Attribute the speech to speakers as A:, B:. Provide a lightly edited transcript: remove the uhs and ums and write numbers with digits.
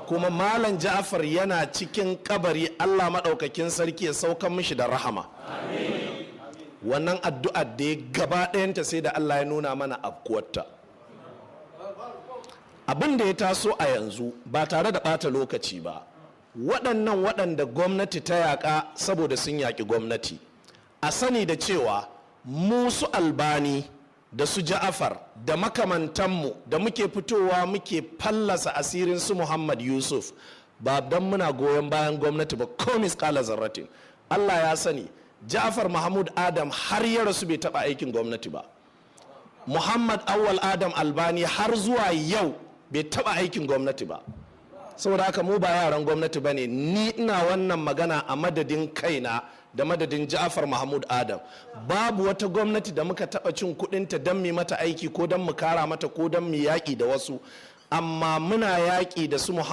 A: kuma malam Jafar yana cikin kabari, Allah maɗaukakin sarki ya saukan mishi da rahama. Wannan addu'ar da ya gaba ɗayanta sai da Allah ya nuna mana afkuwarta. Abin da ya taso a yanzu ba tare da ɓata lokaci ba, waɗannan waɗanda gwamnati ta yaƙa saboda sun yaƙi gwamnati, a sani da cewa mu su Albani da su Jafar da makamantanmu da muke fitowa muke fallasa asirin su Muhammad Yusuf ba don muna goyon bayan gwamnati ba ko misƙala zarratin. Allah ya sani Jafar Mahmud Adam har ya rasu bai taɓa aikin gwamnati ba. Muhammad Awwal Adam Albani har zuwa yau bai taɓa aikin gwamnati ba. Saboda haka mu ba yaran gwamnati ba ne. Ni ina wannan magana a madadin kaina da madadin Jafar Mahmud Adam. Babu wata gwamnati da muka taɓa cin kuɗinta don mu mata aiki ko don mu kara mata ko don mu yaƙi da wasu, amma muna yaƙi da su